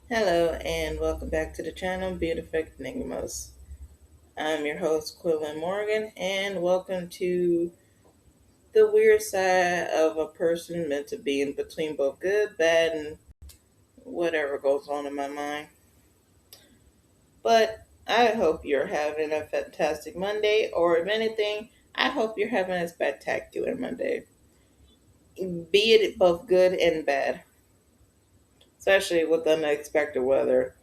Hello and welcome back to the channel Beautiful Enigmas. I'm your host Quillen Morgan and welcome to the weird side of a person meant to be in between both good, bad, and whatever goes on in my mind. But I hope you're having a fantastic Monday, or if anything, I hope you're having a spectacular Monday. Be it both good and bad, especially with unexpected weather.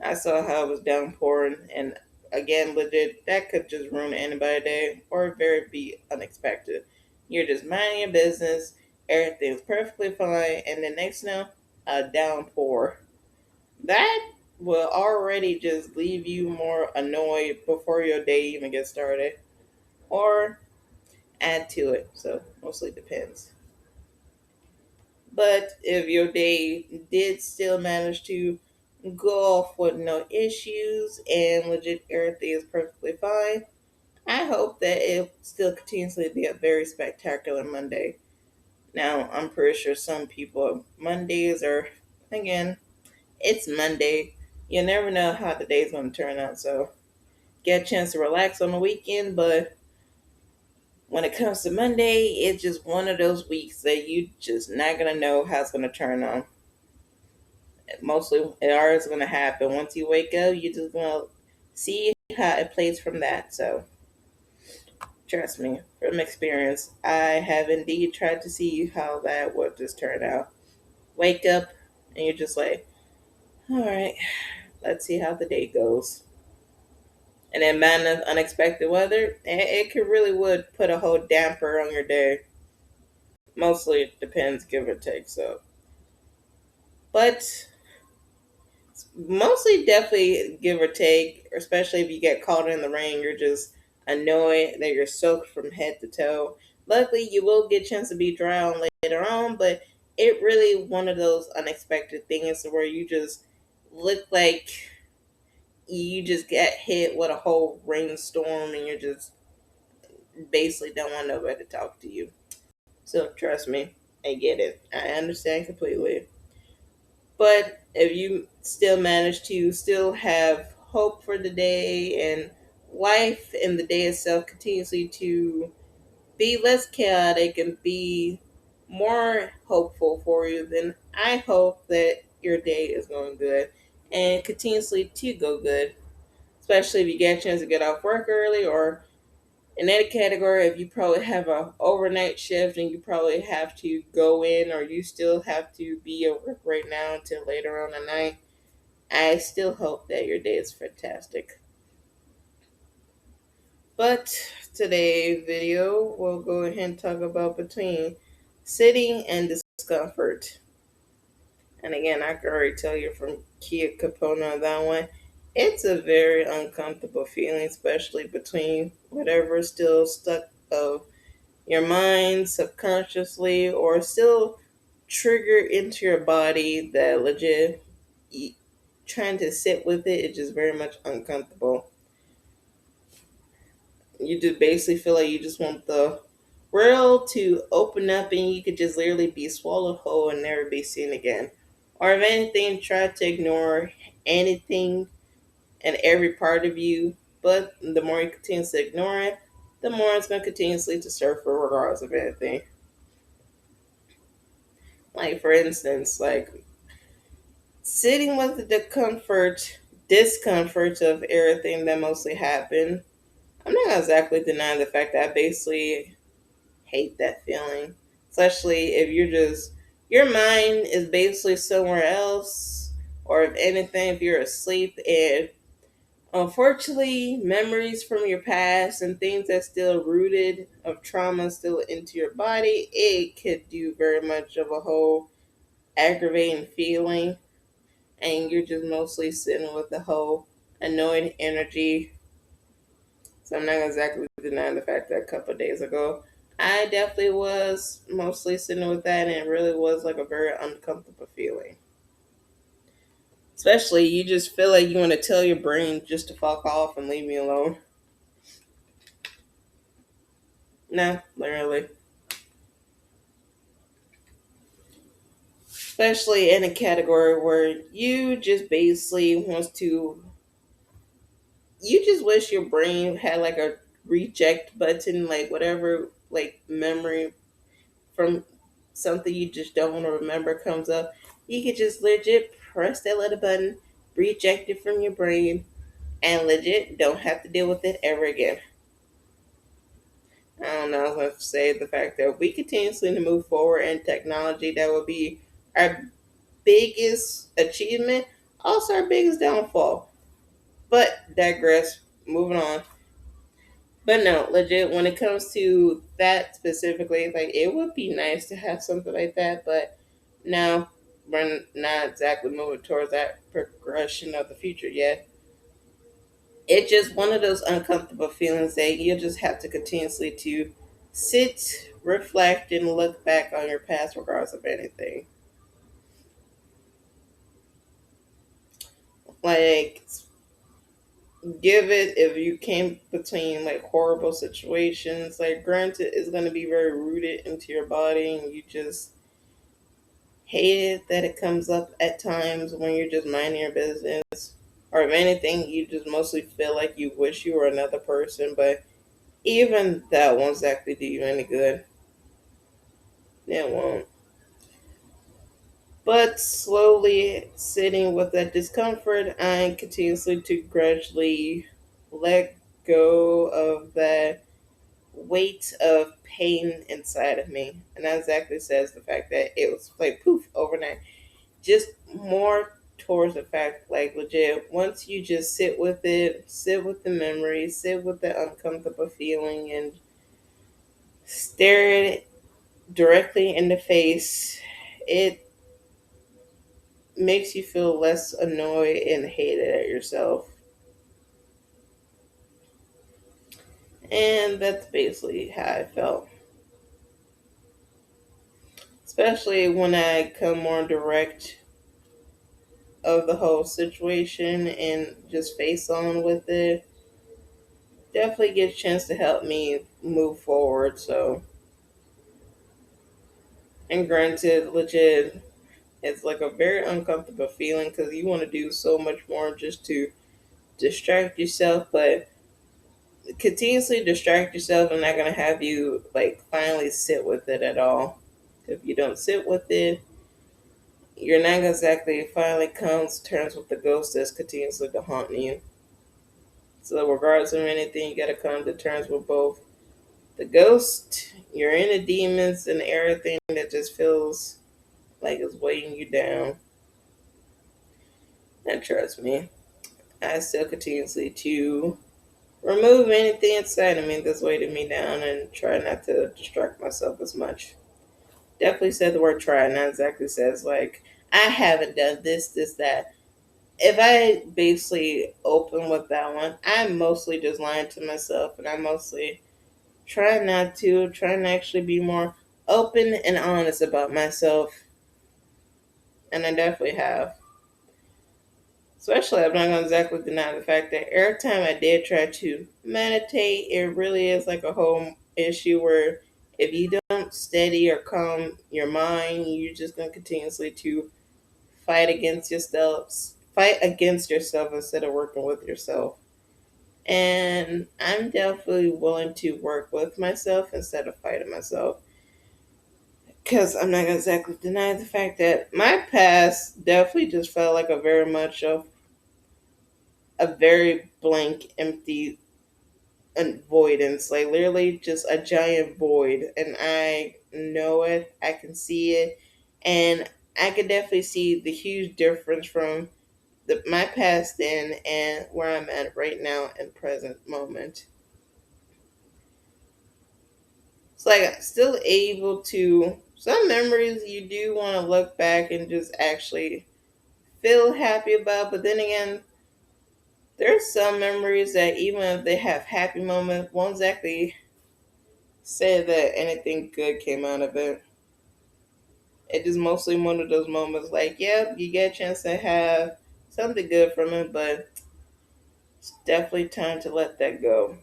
I saw how it was downpouring, and again, legit, that could just ruin anybody's day or very be unexpected. You're just minding your business, everything's perfectly fine, and the next now, a downpour. That will already just leave you more annoyed before your day even gets started, or add to it. So, mostly depends. But if your day did still manage to go off with no issues and legit everything is perfectly fine, I hope that it still continues to be a very spectacular Monday. Now, I'm pretty sure some people, Mondays are, again, it's Monday. You never know how the day's going to turn out, so get a chance to relax on the weekend, but when it comes to Monday, it's just one of those weeks that you just not going to know how it's going to turn out. Mostly it always going to happen. Once you wake up, you're just going to see how it plays from that. So trust me, from experience, I have indeed tried to see how that would just turn out. Wake up and you're just like, all right, let's see how the day goes. And then man of unexpected weather, it could really would put a whole damper on your day. Mostly it depends, give or take. So, but mostly definitely give or take, especially if you get caught in the rain, you're just annoyed that you're soaked from head to toe. Luckily, you will get a chance to be dry on later on, but it really one of those unexpected things where you just look like you just get hit with a whole rainstorm and you're just basically don't want nobody to talk to you. So trust me, I get it. I understand completely. But if you still manage to still have hope for the day and life in the day itself continuously to be less chaotic and be more hopeful for you, then I hope that your day is going good and continuously to go good. Especially if you get a chance to get off work early, or in that category, if you probably have a overnight shift and you probably have to go in, or you still have to be at work right now until later on the night, I still hope that your day is fantastic. But today's video, we'll go ahead and talk about between sitting and discomfort. And again, I can already tell you from Kia Capona on that one, it's a very uncomfortable feeling, especially between whatever is still stuck of your mind subconsciously or still trigger into your body that legit trying to sit with it is just very much uncomfortable. You just basically feel like you just want the world to open up and you could just literally be swallowed whole and never be seen again. Or if anything, try to ignore anything and every part of you. But the more you continue to ignore it, the more it's going to continuously to surface regardless of anything. Like for instance, like sitting with the discomfort of everything that mostly happened. I'm not exactly denying the fact that I basically hate that feeling, especially if you're just your mind is basically somewhere else, or if anything, if you're asleep and unfortunately memories from your past and things that's still rooted of trauma still into your body, it could do very much of a whole aggravating feeling, and you're just mostly sitting with the whole annoying energy. So I'm not exactly denying the fact that a couple of days ago, I definitely was mostly sitting with that, and it really was like a very uncomfortable feeling. Especially, you just feel like you want to tell your brain just to fuck off and leave me alone. No, literally. especially in a category where you just basically wants to, you just wish your brain had like a reject button, like whatever, like memory from something you just don't want to remember comes up, you could just legit press that little button, reject it from your brain, and legit don't have to deal with it ever again. I don't know. Let's say the fact that we continuously to move forward in technology, that would be our biggest achievement, also our biggest downfall. But digress. Moving on. But no, legit, when it comes to that specifically, like it would be nice to have something like that, but no, we're not exactly moving towards that progression of the future yet. It's just one of those uncomfortable feelings that you just have to continuously to sit, reflect, and look back on your past regardless of anything. Like give it if you came between like horrible situations, like granted it's gonna be very rooted into your body and you just hate it that it comes up at times when you're just minding your business. Or if anything, you just mostly feel like you wish you were another person, but even that won't exactly do you any good. It won't. But slowly sitting with that discomfort, I continuously to gradually let go of that weight of pain inside of me. And that exactly says the fact that it was like poof overnight. Just more towards the fact, like legit, once you just sit with it, sit with the memory, sit with the uncomfortable feeling, and stare it directly in the face, it makes you feel less annoyed and hated at yourself. And that's basically how I felt. Especially when I come more direct of the whole situation and just face on with it. Definitely get a chance to help me move forward. So, and granted, legit, it's like a very uncomfortable feeling because you want to do so much more just to distract yourself, but continuously distract yourself and not going to have you like finally sit with it at all. If you don't sit with it, you're not exactly finally comes to terms with the ghost that's continuously to haunt you. So regardless of anything, you got to come to terms with both the ghost, your inner demons, and everything that just feels like it's weighing you down. And trust me, I still continuously to remove anything inside of me that's weighted me down and try not to distract myself as much. Definitely said the word try, not exactly says like I haven't done this, this, that. If I basically open with that one, I'm mostly just lying to myself and I mostly try and actually be more open and honest about myself. And I definitely have. Especially, I'm not going to exactly deny the fact that every time I did try to meditate, it really is like a whole issue where if you don't steady or calm your mind, you're just going to continuously to fight against yourself instead of working with yourself. And I'm definitely willing to work with myself instead of fighting myself. Because I'm not going to exactly deny the fact that my past definitely just felt like a very much of a very blank, empty avoidance, like literally just a giant void. And I know it, I can see it, and I can definitely see the huge difference from my past then and where I'm at right now in present moment. It's like I'm still able to, some memories you do want to look back and just actually feel happy about, but then again, there's some memories that even if they have happy moments, won't exactly say that anything good came out of it. It is mostly one of those moments like, yep, you get a chance to have something good from it, but it's definitely time to let that go.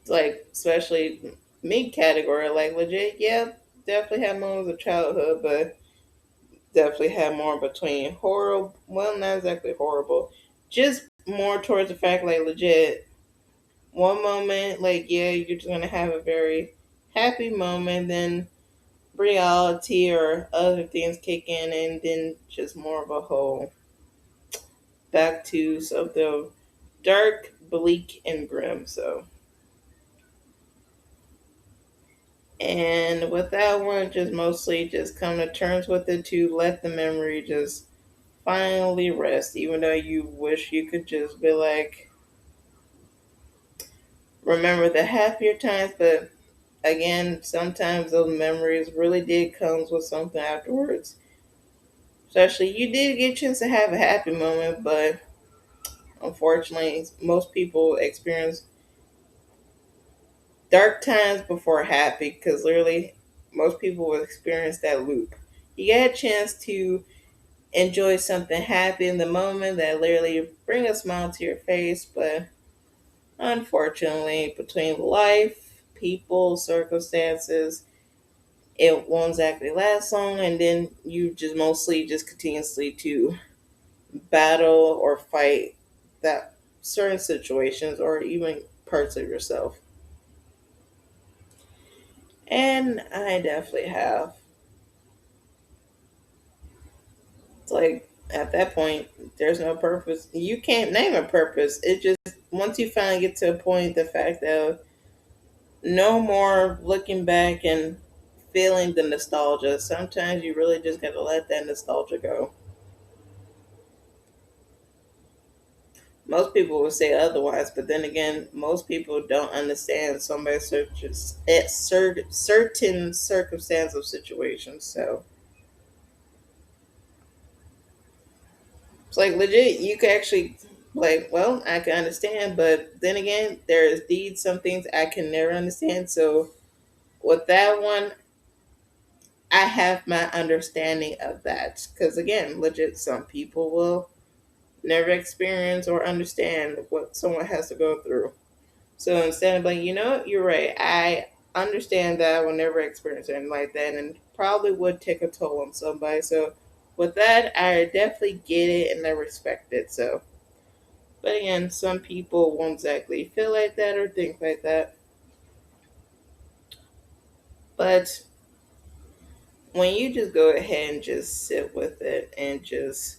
It's like, especially mid category, like legit, yeah, definitely had moments of childhood, but definitely had more between horrible. Well, not exactly horrible, just more towards the fact like legit. One moment, like yeah, you're just gonna have a very happy moment, then reality or other things kick in, and then just more of a whole back to something dark, bleak, and grim. So, and with that one, just mostly just come to terms with it to let the memory just finally rest, even though you wish you could just be like, remember the happier times, but again, sometimes those memories really did comes with something afterwards. Especially, you did get a chance to have a happy moment, but unfortunately, most people experience dark times before happy because literally most people will experience that loop. You get a chance to enjoy something happy in the moment that literally bring a smile to your face, but unfortunately, between life, people, circumstances, it won't exactly last long, and then you just mostly just continuously to battle or fight that certain situations or even parts of yourself. And I definitely have. It's like at that point, there's no purpose. You can't name a purpose. It just once you finally get to a point, the fact of no more looking back and feeling the nostalgia. Sometimes you really just gotta let that nostalgia go. Most people would say otherwise, but then again, most people don't understand somebody's certain circumstance of situations. So it's like legit, you could actually like, well, I can understand, but then again, there is indeed some things I can never understand. So with that one, I have my understanding of that. Because again, legit, some people will never experience or understand what someone has to go through. So instead of like, you know, you're right. I understand that I will never experience anything like that and probably would take a toll on somebody. So with that, I definitely get it and I respect it. So, but again, some people won't exactly feel like that or think like that. But when you just go ahead and just sit with it and just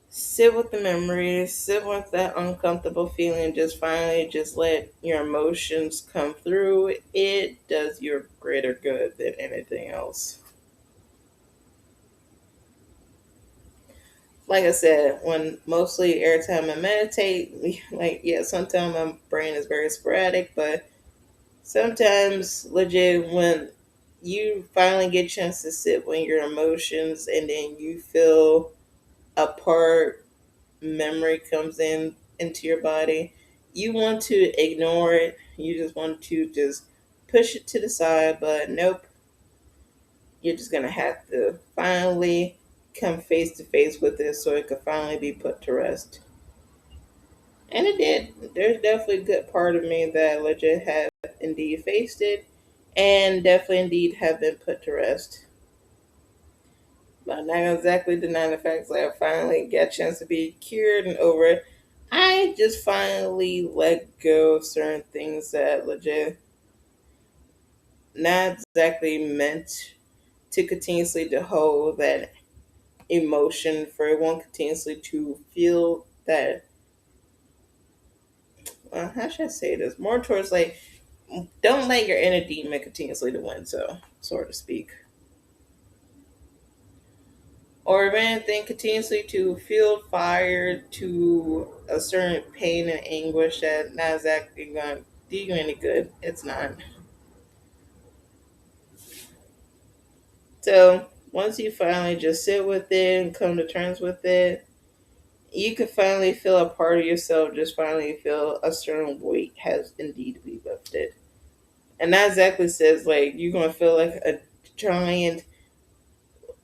sit with the memories, sit with that uncomfortable feeling, just finally just let your emotions come through. It does you a greater good than anything else. Like I said, when mostly every time I meditate, like yeah, sometimes my brain is very sporadic, but sometimes legit when you finally get a chance to sit with your emotions and then you feel a part memory comes in into your body, you want to ignore it. You just want to just push it to the side, but nope. You're just gonna have to finally come face to face with it so it could finally be put to rest. And it did. There's definitely a good part of me that legit have indeed faced it and definitely indeed have been put to rest. But I'm not gonna exactly deny the fact that I finally got a chance to be cured and over it. I just finally let go of certain things that legit not exactly meant to continuously to hold that emotion for everyone continuously to feel that how should I say this? More towards like don't let your inner demon continuously to win, so to speak. Or if anything, continuously to feel fire to a certain pain and anguish that not exactly gonna do you any good. It's not. So once you finally just sit with it and come to terms with it, you can finally feel a part of yourself just finally feel a certain weight has indeed been lifted. And that exactly says like you're gonna feel like a giant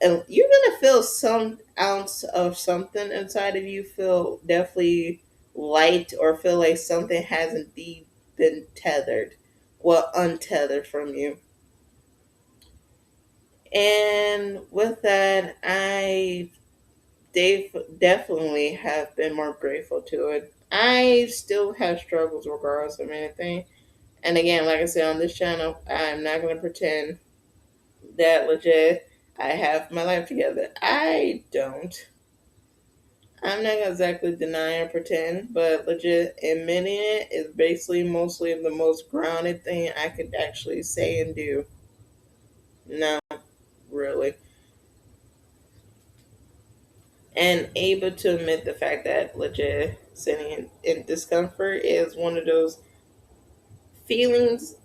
and you're gonna feel some ounce of something inside of you feel definitely light or feel like something has indeed been tethered, well untethered from you. And with that, definitely have been more grateful to it. I still have struggles regardless of anything. And again, like I said on this channel, I'm not going to pretend that legit I have my life together. I don't. I'm not gonna exactly deny or pretend, but legit admitting it is basically mostly the most grounded thing I could actually say and do. No, really. And able to admit the fact that legit sitting in discomfort is one of those feelings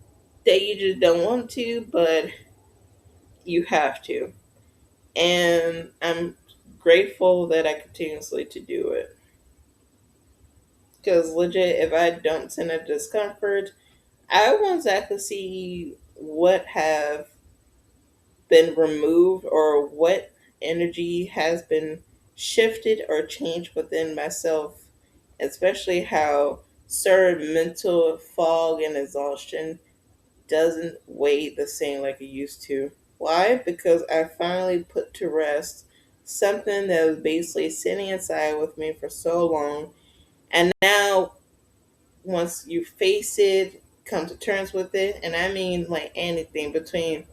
that you just don't want to, but you have to. And I'm grateful that I continuously to do it. Because legit, if I don't send a discomfort, I won't exactly see what have been removed or what energy has been shifted or changed within myself, especially how certain mental fog and exhaustion doesn't weigh the same like it used to. Why? Because I finally put to rest something that was basically sitting inside with me for so long. And now, once you face it, come to terms with it, and I mean like anything between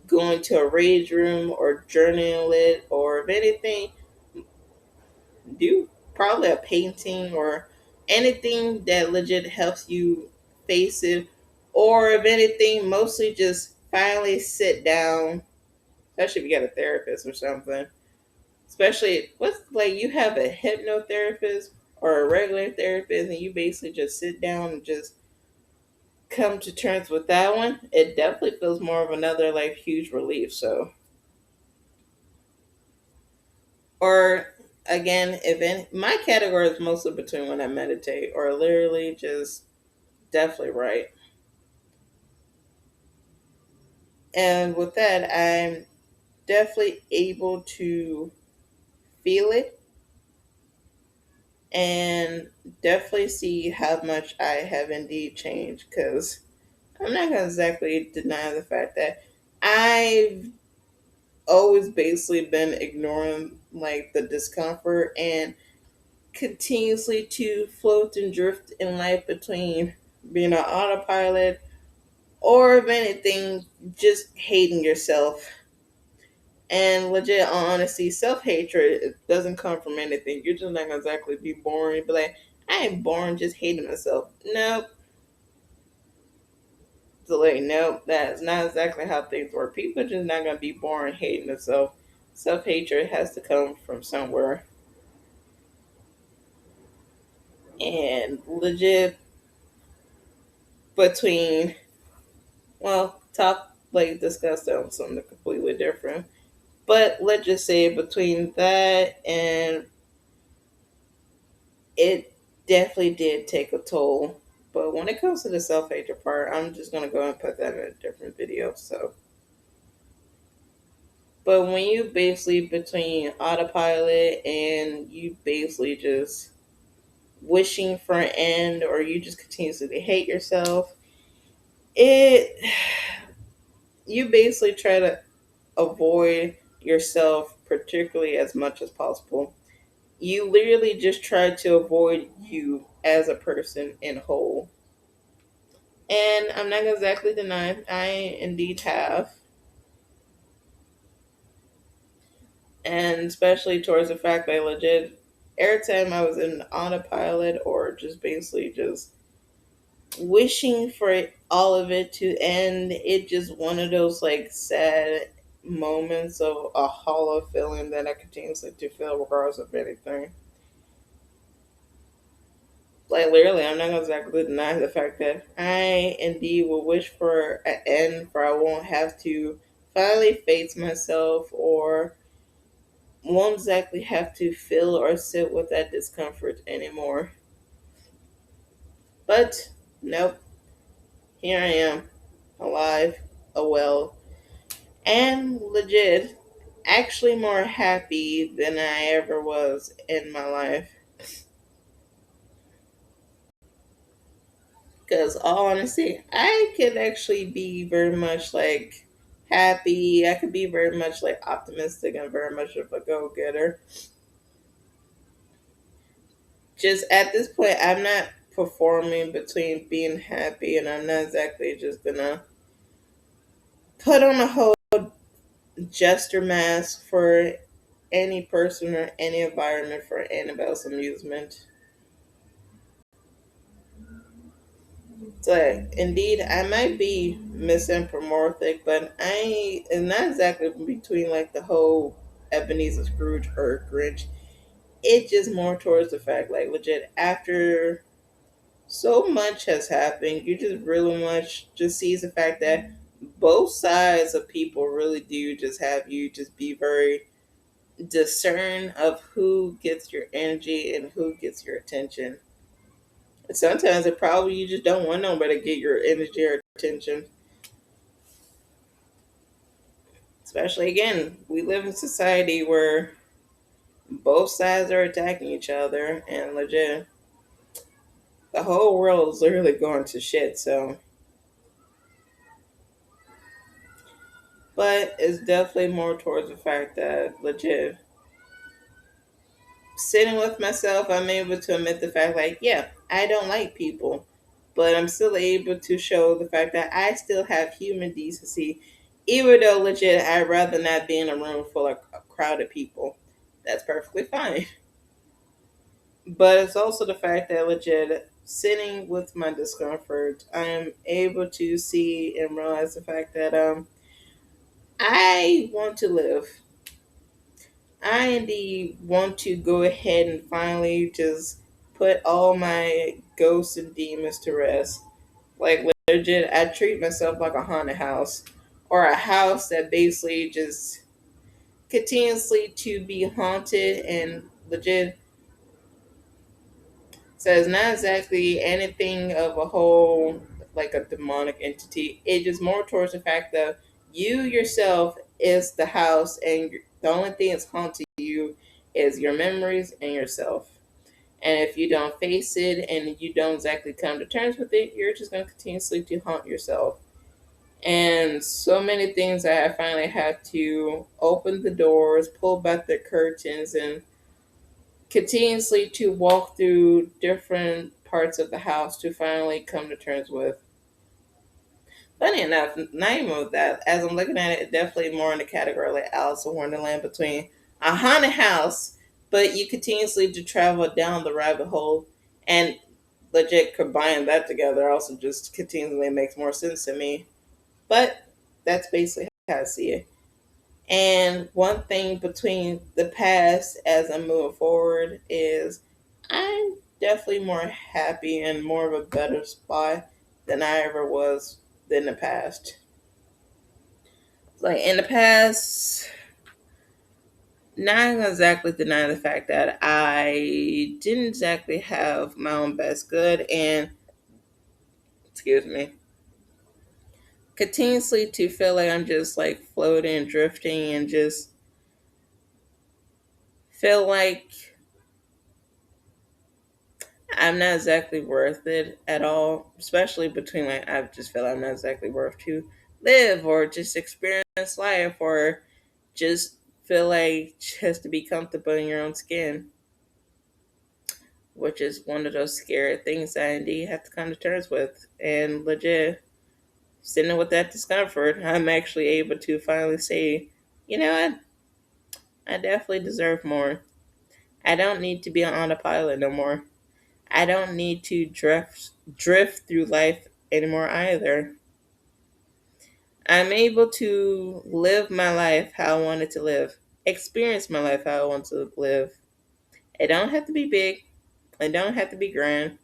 going to a rage room or journaling it, or if anything, do probably a painting or anything that legit helps you face it, or if anything, mostly just finally sit down, especially if you got a therapist or something. Especially what's like you have a hypnotherapist or a regular therapist, and you basically just sit down and just come to terms with that one. It definitely feels more of another like huge relief. So, or again, if any, my category is mostly between when I meditate or literally just definitely right. And with that, I'm definitely able to feel it and definitely see how much I have indeed changed. Because I'm not gonna exactly deny the fact that I've always basically been ignoring like the discomfort and continuously to float and drift in life between being an autopilot or if anything just hating yourself. And legit honesty, self-hatred doesn't come from anything. You're just not gonna exactly be boring, but like I ain't born just hating myself. Nope. So like nope, that's not exactly how things work. People are just not gonna be born hating themselves. Self-hatred has to come from somewhere. And legit between, well, top like discussed on something completely different. But let's just say between that and it definitely did take a toll. But when it comes to the self hatred part, I'm just gonna go and put that in a different video. So, but when you basically between autopilot and you basically just wishing for an end, or you just continuously hate yourself, it you basically try to avoid yourself particularly as much as possible. You literally just try to avoid you as a person in whole. And I'm not exactly denying I indeed have. And especially towards the fact that I legit every time I was in autopilot or just basically just wishing for all of it to end, it just one of those like sad moments of a hollow feeling that I continuously to feel regardless of anything. Like literally, I'm not gonna exactly deny the fact that I indeed will wish for an end, for I won't have to finally face myself, or won't exactly have to feel or sit with that discomfort anymore. But nope, here I am, alive, a well, and legit, actually more happy than I ever was in my life. Because all honesty, I could actually be very much like happy. I could be very much like optimistic and very much of a go getter. Just at this point, I'm not performing between being happy, and I'm not exactly just gonna put on a whole jester mask for any person or any environment for anybody's amusement. So indeed, I might be misanthropomorphic, but I am not exactly between like the whole Ebenezer Scrooge or Grinch. It's just more towards the fact, like legit, after so much has happened, you just really much just sees the fact that both sides of people really do just have you just be very discern of who gets your energy and who gets your attention. Sometimes it probably you just don't want nobody to get your energy or attention. Especially again, we live in society where both sides are attacking each other and legit the whole world is literally going to shit. So, but it's definitely more towards the fact that legit sitting with myself, I'm able to admit the fact like, yeah, I don't like people, but I'm still able to show the fact that I still have human decency, even though legit I'd rather not be in a room full of a crowd of people. That's perfectly fine. But it's also the fact that legit sitting with my discomfort, I am able to see and realize the fact that I want to live. I indeed want to go ahead and finally just put all my ghosts and demons to rest. Like legit, I treat myself like a haunted house or a house that basically just continuously to be haunted and legit. So it's not exactly anything of a whole like a demonic entity. It is more towards the fact that you yourself is the house, and the only thing that's haunting you is your memories and yourself. And if you don't face it and you don't exactly come to terms with it, you're just going to continuously to haunt yourself. And so many things that I finally had to open the doors, pull back the curtains, and continuously to walk through different parts of the house to finally come to terms with. Funny enough, not even with that, as I'm looking at it, definitely more in the category like Alice in Wonderland between a haunted house, but you continuously to travel down the rabbit hole and legit combine that together also just continually makes more sense to me. But that's basically how I see it. And one thing between the past as I'm moving forward is I'm definitely more happy and more of a better spot than I ever was in the past. Like in the past, not exactly denying the fact that I didn't exactly have my own best good and excuse me, continuously to feel like I'm just like floating, drifting, and just feel like I'm not exactly worth it at all, especially between like I just feel I'm not exactly worth to live or just experience life or just feel like just to be comfortable in your own skin, which is one of those scary things that I indeed have to come to terms with. And legit, sitting with that discomfort, I'm actually able to finally say, you know what, I definitely deserve more. I don't need to be on autopilot no more. I don't need to drift through life anymore either. I'm able to live my life how I wanted to live, experience my life how I want to live. It don't have to be big. It don't have to be grand.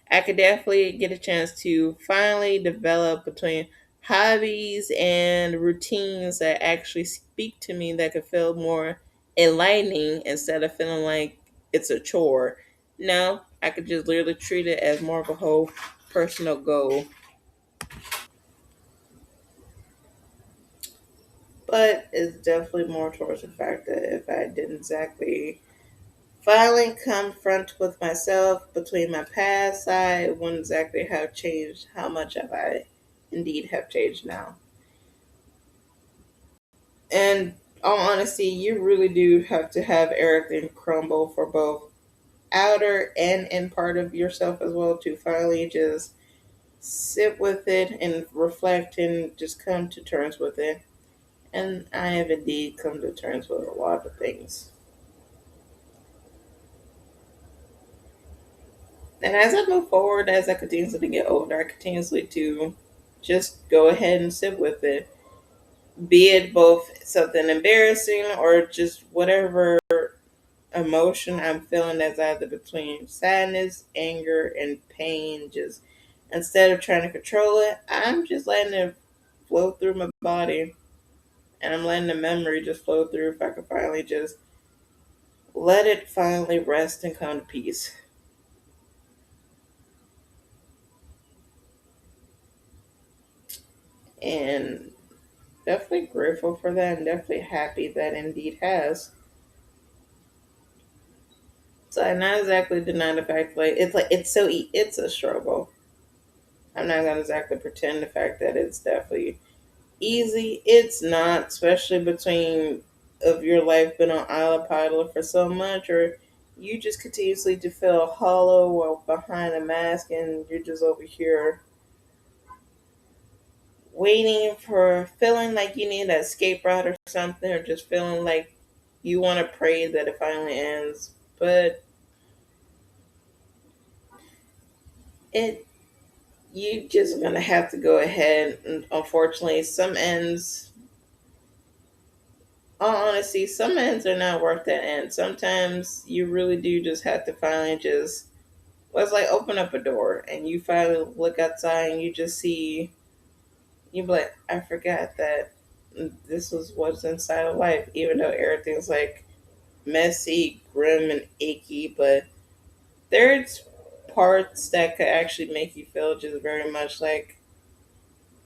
I could definitely get a chance to finally develop between hobbies and routines that actually speak to me that could feel more enlightening instead of feeling like it's a chore. No, I could just literally treat it as more of a whole personal goal. But it's definitely more towards the fact that if I didn't exactly finally confront with myself between my past, I wouldn't exactly have changed how much have I indeed have changed now. And all honesty, you really do have to have everything crumble for both outer and in part of yourself as well to finally just sit with it and reflect and just come to terms with it. And I have indeed come to terms with a lot of things. And as I move forward, as I continue to get older, I continuously to just go ahead and sit with it. Be it both something embarrassing or just whatever emotion I'm feeling that's either between sadness, anger, and pain. Just instead of trying to control it, I'm just letting it flow through my body. And I'm letting the memory just flow through if I can finally just let it finally rest and come to peace. And definitely grateful for that and definitely happy that indeed has. So I'm not exactly denying the fact like it's so it's a struggle. I'm not gonna exactly pretend the fact that it's definitely easy. It's not, especially between of your life been on autopilot for so much, or you just continuously to feel hollow or behind a mask, and you're just over here waiting for feeling like you need an escape route or something, or just feeling like you want to pray that it finally ends. But it you just gonna have to go ahead and unfortunately some ends all honesty, some ends are not worth that end. Sometimes you really do just have to finally just well, it's like open up a door and you finally look outside and you just see you be like, I forgot that this was what's inside of life, even though everything's like messy, grim and achy, but there's parts that could actually make you feel just very much like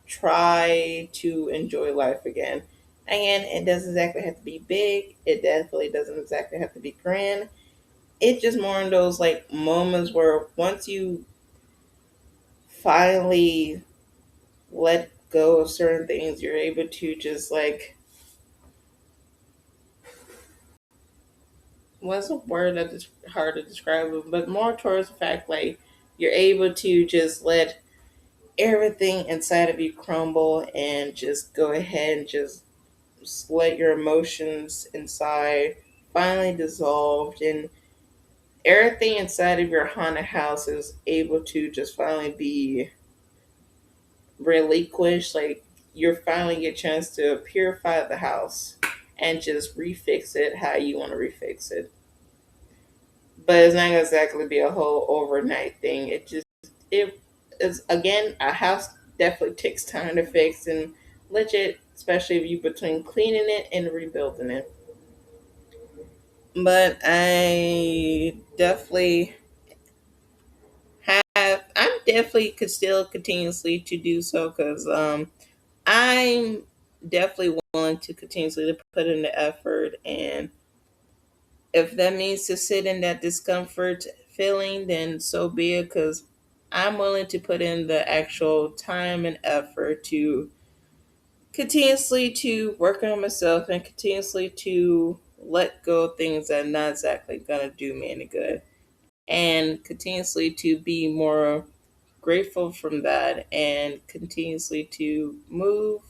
try to enjoy life again. Again, it doesn't exactly have to be big. It definitely doesn't exactly have to be grand. It's just more in those like moments where once you finally let go of certain things, you're able to just like what's a word that is hard to describe it, but more towards the fact like you're able to just let everything inside of you crumble and just go ahead and just let your emotions inside finally dissolved and everything inside of your haunted house is able to just finally be relinquished. Like you're finally get a chance to purify the house and just refix it how you want to refix it. But it's not gonna exactly be a whole overnight thing. It is again a house definitely takes time to fix and legit, especially if you between cleaning it and rebuilding it. But I definitely I'm definitely could still continuously to do so because I'm definitely willing to continuously to put in the effort, and if that means to sit in that discomfort feeling, then so be it. Because I'm willing to put in the actual time and effort to continuously to work on myself and continuously to let go of things that are not exactly gonna do me any good, and continuously to be more grateful from that and continuously to move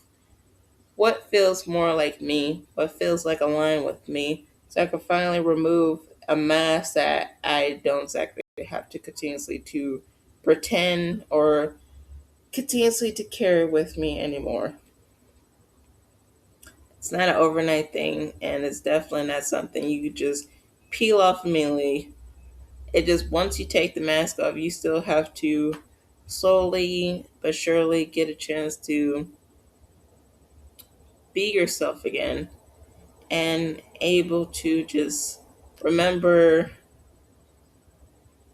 what feels more like me, what feels like aligned with me, so I can finally remove a mask that I don't exactly have to continuously to pretend or continuously to carry with me anymore. It's not an overnight thing, and it's definitely not something you could just peel off immediately. It just once you take the mask off, you still have to slowly but surely get a chance to be yourself again and able to just remember,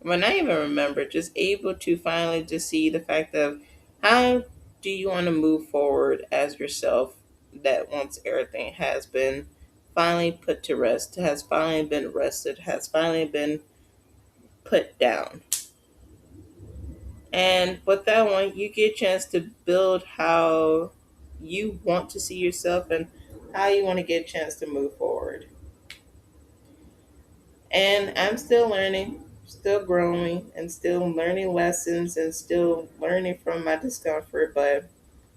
well, not even remember, just able to finally just see the fact of how do you want to move forward as yourself that once everything has been finally put to rest, has finally been rested, has finally been put down. And with that one, you get a chance to build how you want to see yourself and how you want to get a chance to move forward. And I'm still learning, still growing, and still learning lessons and still learning from my discomfort, but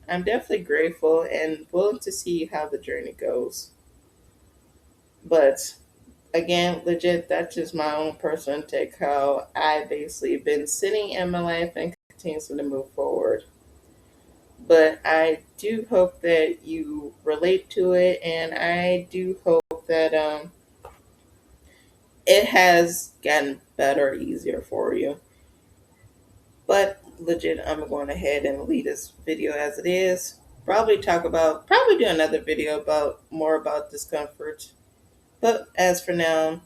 I'm definitely grateful and willing to see how the journey goes. But again, legit, that's just my own personal take how I basically been sitting in my life and continuing to move forward. But I do hope that you relate to it, and I do hope that it has gotten better, easier for you. But legit, I'm going ahead and leave this video as it is. Probably do another video about more about discomfort. But as for now,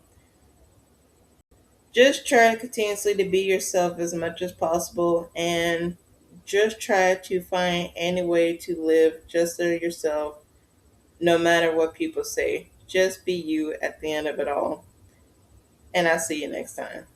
just try continuously to be yourself as much as possible and just try to find any way to live just as yourself, no matter what people say. Just be you at the end of it all. And I'll see you next time.